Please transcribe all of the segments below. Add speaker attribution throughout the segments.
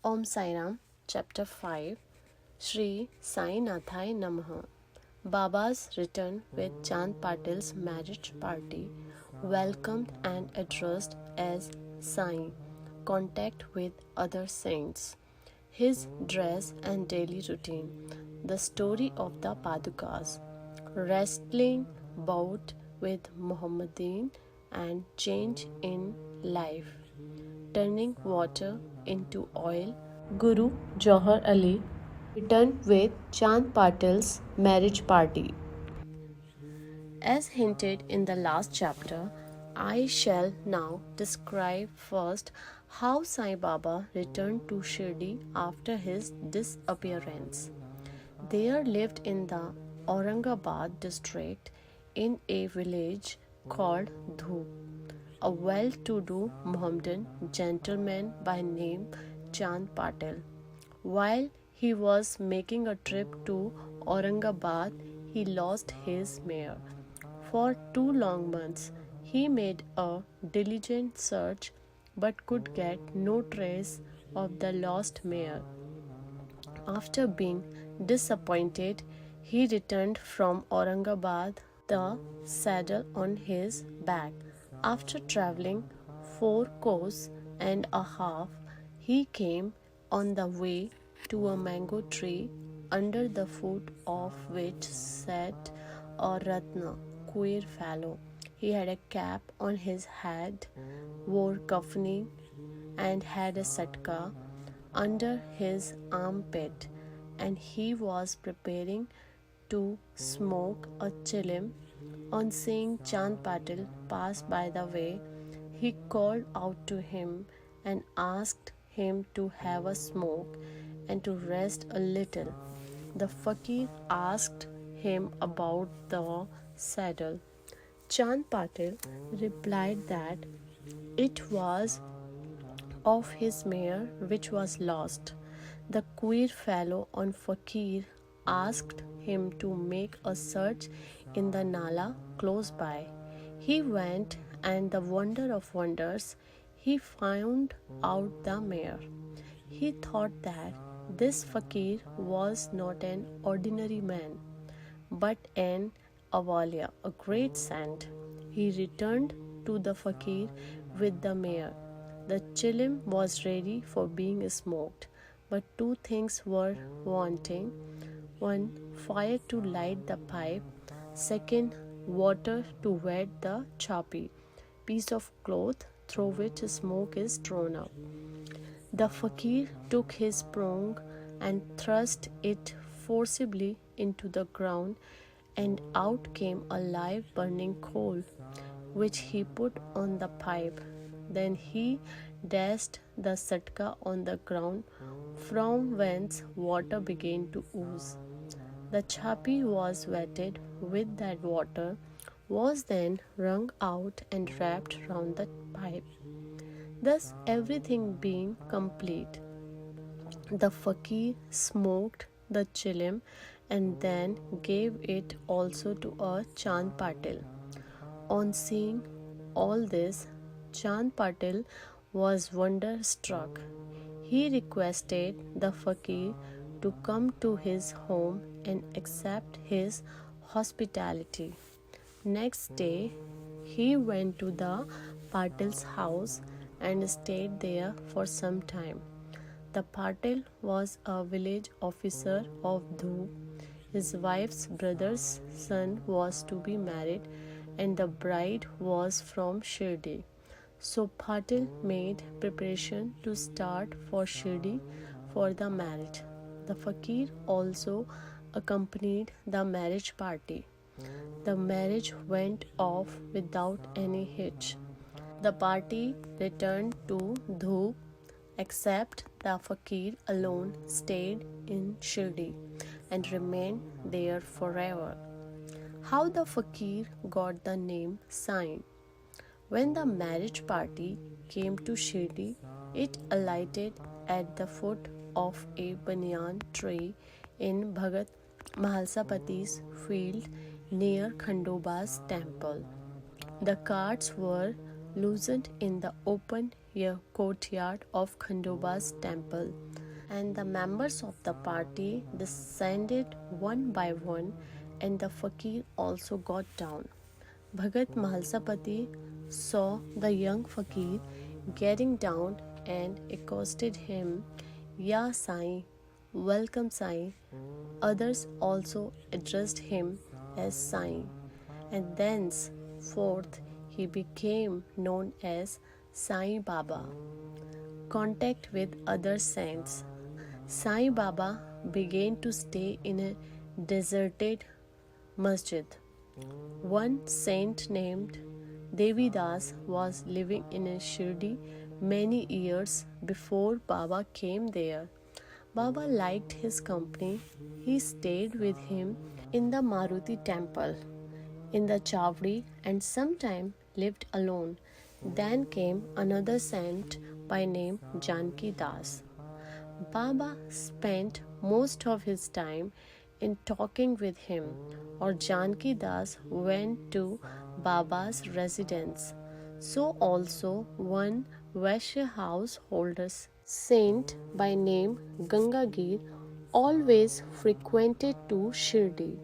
Speaker 1: Om Sai Ram, Chapter 5, Shri Sai Nathai Namaha. Baba's return with Chand Patil's marriage party, welcomed and addressed as Sai, contact with other saints, his dress and daily routine, the story of the Padukas, wrestling bout with Muhammadin and change in life, turning water into oil. Guru Johar Ali returned with Chand Patil's marriage party. As hinted in the last chapter, I shall now describe first how Sai Baba returned to Shirdi after his disappearance. There lived in the Aurangabad district in a village called Dhoop, a well-to-do Mohammedan gentleman by name Chand Patil. While he was making a trip to Aurangabad, he lost his mare. For 2 long months, he made a diligent search but could get no trace of the lost mare. After being disappointed, he returned from Aurangabad, the saddle on his back. After traveling 4 course and a half, he came on the way to a mango tree under the foot of which sat a Ratna, queer fellow. He had a cap on his head, wore kafni, and had a satka under his armpit, and he was preparing to smoke a chilim. On seeing Chand Patil pass by the way, he called out to him and asked him to have a smoke and to rest a little. The fakir asked him about the saddle. Chand Patil replied that it was of his mare which was lost. The queer fellow on fakir asked him to make a search in the Nala close by. He went, and the wonder of wonders, he found out the mare. He thought that this fakir was not an ordinary man, but an Avalia, a great saint. He returned to the fakir with the mare. The chilim was ready for being smoked, but 2 things were wanting: one, fire to light the pipe; second, water to wet the chapi, piece of cloth through which smoke is drawn up. The fakir took his prong and thrust it forcibly into the ground, and out came a live burning coal, which he put on the pipe. Then he dashed the satka on the ground, from whence water began to ooze. The chapi was wetted with that water, was then wrung out and wrapped round the pipe. Thus, everything being complete, the fakir smoked the chilim and then gave it also to a Chand Patil. On seeing all this, Chand Patil was wonderstruck. He requested the fakir to come to his home and accept his hospitality. Next day, he went to the Patil's house and stayed there for some time. The Patil was a village officer of Dhoop. His wife's brother's son was to be married, and the bride was from Shirdi. So Patil made preparation to start for Shirdi for the marriage. The fakir also accompanied the marriage party. The marriage went off without any hitch. The party returned to Dhoop, except the fakir alone stayed in Shirdi and remained there forever. How the fakir got the name Sai? When the marriage party came to Shirdi, it alighted at the foot of a banyan tree in Bhagat Mahalsapati's field near Khandoba's temple. The carts were loosened in the open air courtyard of Khandoba's temple, and the members of the party descended one by one, and the fakir also got down. Bhagat Mahalsapati saw the young fakir getting down and accosted him, Ya Sai, welcome Sai. Others also addressed him as Sai, and thenceforth he became known as Sai Baba. Contact with other saints. Sai Baba began to stay in a deserted masjid. One saint named Devidas was living in a Shirdi many years before Baba came there. Baba liked his company. He stayed with him in the Maruti temple, in the Chavdi, and sometime lived alone. Then came another saint by name Janki Das. Baba spent most of his time in talking with him, or Janki Das went to Baba's residence. So also one Vaishya householder's saint by name Gangagir always frequented to Shirdi.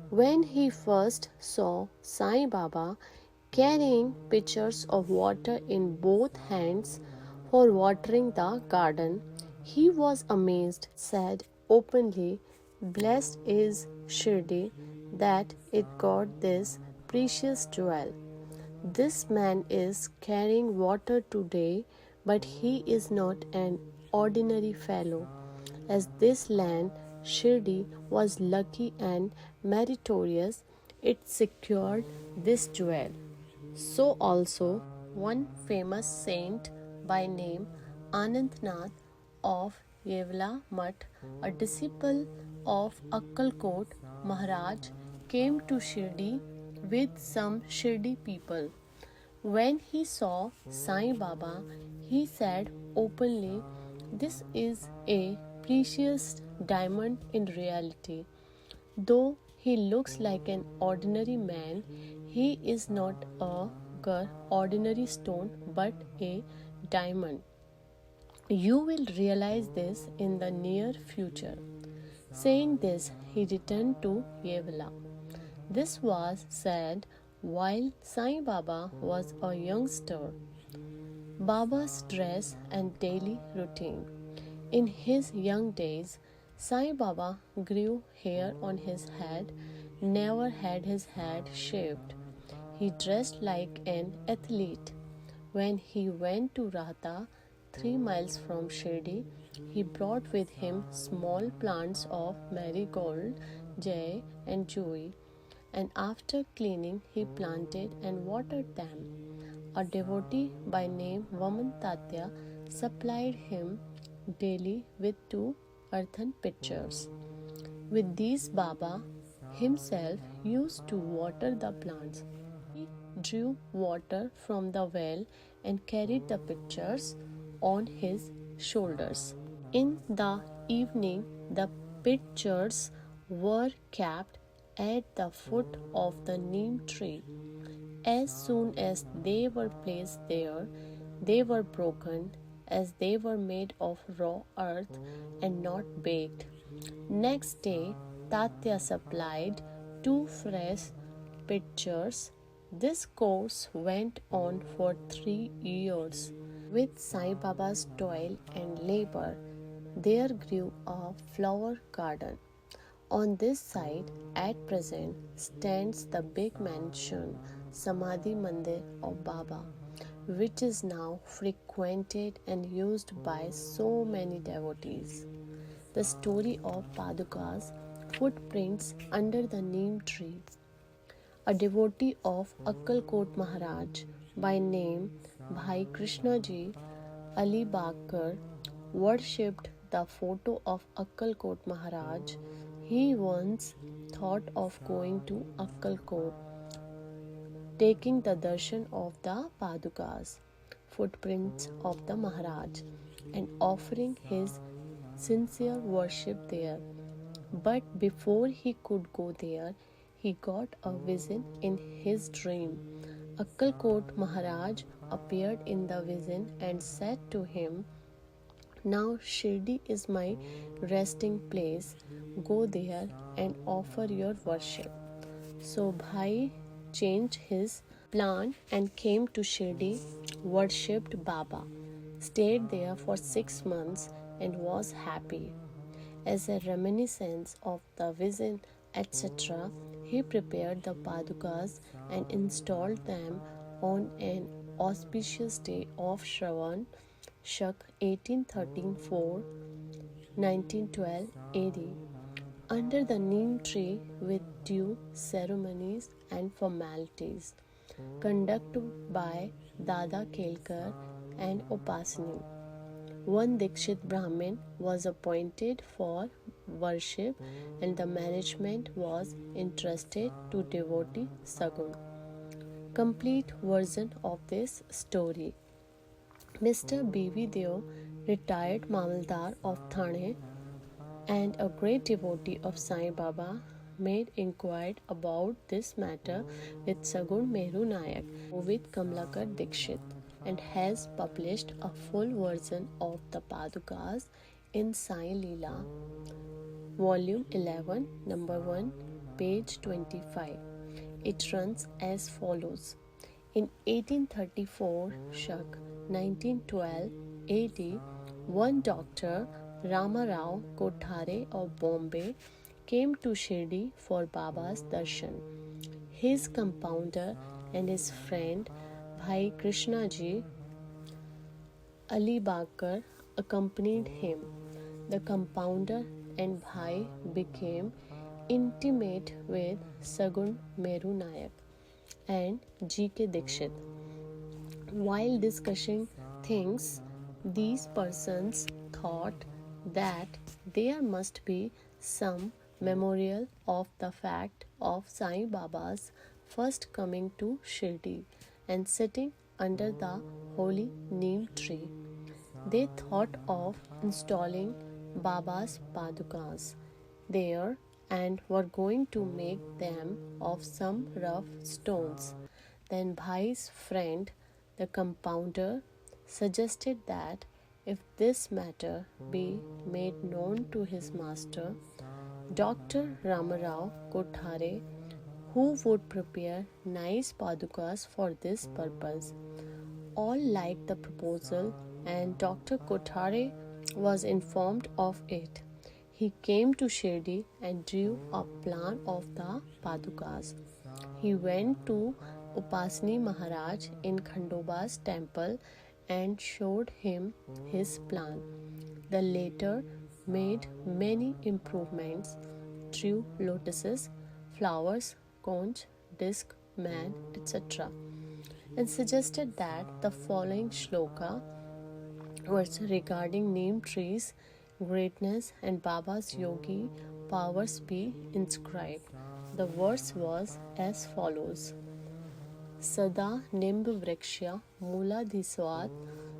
Speaker 1: When he first saw Sai Baba carrying pitchers of water in both hands for watering the garden, he was amazed, said openly, Blessed is Shirdi that it got this precious jewel. This man is carrying water today, but he is not an ordinary fellow. As this land, Shirdi, was lucky and meritorious, it secured this jewel. So also one famous saint by name Anandnath of Yevla Mutt, a disciple of Akkalkot Maharaj, came to Shirdi with some Shirdi people. When he saw Sai Baba, he said openly, This is a precious diamond in reality. Though he looks like an ordinary man, he is not a ordinary stone but a diamond. You will realize this in the near future. Saying this, he returned to Yevala. This was said while Sai Baba was a youngster. Baba's dress and daily routine. In his young days, Sai Baba grew hair on his head, never had his head shaved. He dressed like an athlete. When he went to Rahata, 3 miles from Shirdi, he brought with him small plants of marigold, jay, and joy, and after cleaning, he planted and watered them. A devotee by name Vaman Tatya supplied him daily with 2 earthen pitchers. With these, Baba himself used to water the plants. He drew water from the well and carried the pitchers on his shoulders. In the evening, the pitchers were kept at the foot of the neem tree. As soon as they were placed there, they were broken, as they were made of raw earth and not baked. Next day, Tatya supplied 2 fresh pitchers. This course went on for 3 years. With Sai Baba's toil and labor, there grew a flower garden. On this side, at present, stands the big mansion Samadhi Mandir of Baba, which is now frequented and used by so many devotees. The story of Padukas, footprints under the neem tree. A devotee of Akkalkot Maharaj by name Bhai Krishna Ji Ali Bakar worshipped the photo of Akkalkot Maharaj. He once thought of going to Akkalkot, taking the darshan of the Padukas, footprints of the Maharaj, and offering his sincere worship there. But before he could go there, he got a vision in his dream. Akkalkot Maharaj appeared in the vision and said to him, "Now Shirdi is my resting place. Go there and offer your worship." So Bhai changed his plan and came to Shirdi, worshipped Baba, stayed there for 6 months, and was happy. As a reminiscence of the vision, etc., he prepared the Padukas and installed them on an auspicious day of Shravan, Shak 1813-4, 1912 AD, under the neem tree with due ceremonies and formalities, conducted by Dada Kelkar and Upasani. One Dikshit Brahmin was appointed for worship and the management was entrusted to devotee Sagun. Complete version of this story. Mr. B.V. Deo, retired Mamaldar of Thane and a great devotee of Sai Baba, made inquiry about this matter with Sagun Meru Nayak, with Kamlakar Dikshit, and has published a full version of the Padukas in Sai Leela, Volume 11, Number 1, page 25. It runs as follows. In 1834, Shak 1912 AD, one Dr. Ramarao Kothare of Bombay came to Shirdi for Baba's darshan. His compounder and his friend Bhai Krishnaji Alibagkar accompanied him. The compounder and Bhai became intimate with Sagun Meru Nayak and G.K. Dikshit. While discussing things, these persons thought that there must be some memorial of the fact of Sai Baba's first coming to Shirdi and sitting under the holy neem tree. They thought of installing Baba's Padukas there and were going to make them of some rough stones. Then Bhai's friend, the compounder, suggested that if this matter be made known to his master, Dr. Ramarao Kothare, who would prepare nice Padukas for this purpose. All liked the proposal and Dr. Kothare was informed of it. He came to Shirdi and drew a plan of the Padukas. He went to Upasani Maharaj in Khandoba's temple and showed him his plan. The latter made many improvements, drew lotuses, flowers, conch, disc, man, etc., and suggested that the following shloka was regarding neem trees, greatness, and Baba's yogi powers be inscribed. The verse was as follows. Sada nimb vrikshya muladhiswat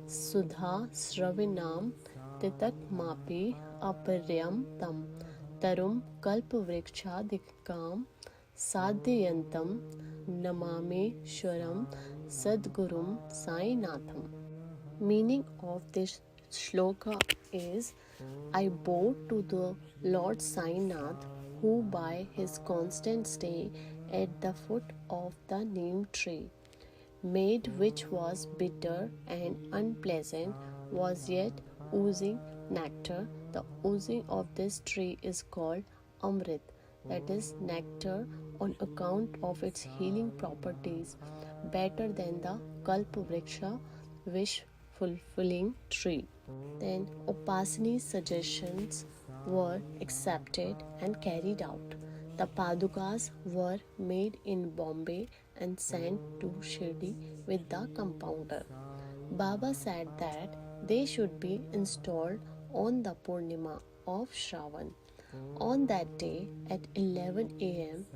Speaker 1: sudha sravinam titak mapi aparyam tam tarum kalp vrikshadikam sadhyantam namame shwaram sadgurum sainatham. Meaning of this shloka is, I bow to the Lord Sainath, who by his constant stay at the foot of the neem tree, made which was bitter and unpleasant, was yet oozing nectar. The oozing of this tree is called Amrit, that is nectar, on account of its healing properties, better than the Kalpavriksha, wish fulfilling tree. Then Upasani's suggestions were accepted and carried out. The Padukas were made in Bombay and sent to Shirdi with the compounder. Baba said that they should be installed on the Purnima of Shravan. On that day at 11 a.m.,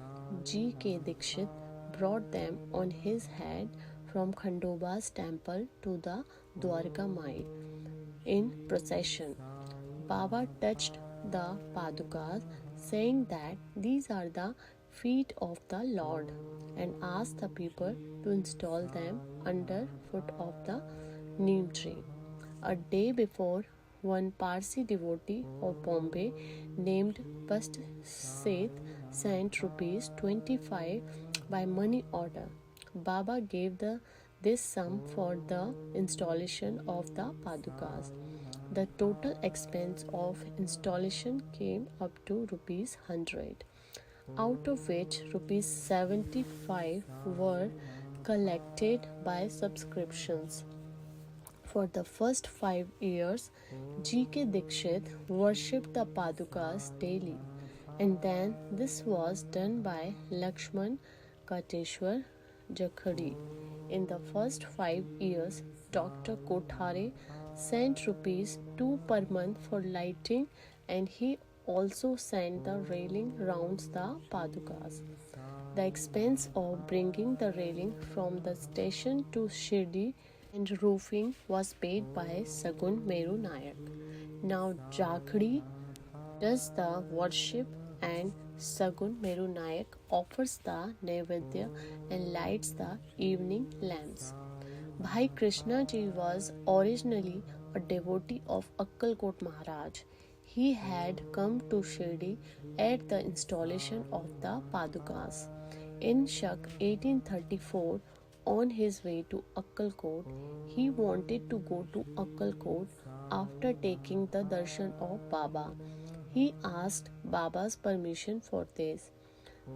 Speaker 1: G.K. Dikshit brought them on his head from Khandoba's temple to the Dwarka Mai in procession. Baba touched the Padukas, saying that these are the feet of the Lord, and asked the people to install them under foot of the neem tree. A day before, one Parsi devotee of Bombay named Past Seth sent rupees 25 by money order. Baba gave this sum for the installation of the Padukas. The total expense of installation came up to rupees 100, out of which rupees 75 were collected by subscriptions. For the first 5 years, G.K. Dikshit worshipped the Padukas daily, and then this was done by Lakshman Kateshwar Jakhadi. In the first 5 years, Dr. Kothare sent rupees 2 per month for lighting, and he also sent the railing rounds the Padukas. The expense of bringing the railing from the station to Shri and roofing was paid by Sagun Meru Nayak. Now Jakhdi does the worship and Sagun Meru Nayak offers the Naivedya and lights the evening lamps. Bhai Krishna ji was originally a devotee of Akkalkot Maharaj. He had come to Shirdi at the installation of the Padukas. In Shak 1834, on his way to Akkalkot, he wanted to go to Akkalkot after taking the darshan of Baba. He asked Baba's permission for this.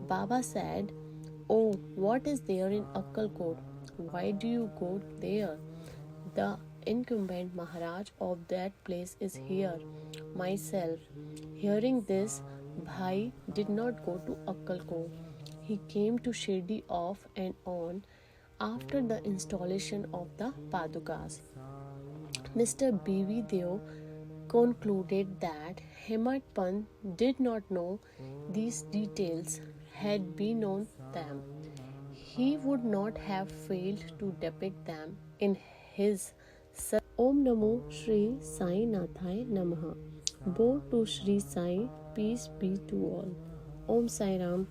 Speaker 1: Baba said, "Oh, what is there in Akkalkot? Why do you go there? The incumbent Maharaj of that place is here, myself." Hearing this, Bhai did not go to Akkalkot. He came to Shirdi off and on after the installation of the Padukas. Mr. B.V. Deo concluded that Hemant Pant did not know these details. Had he known them, he would not have failed to depict them in his Om Namo Shri Sai Nathai Namaha. Bow to Shri Sai, peace be to all. Om Sai Ram.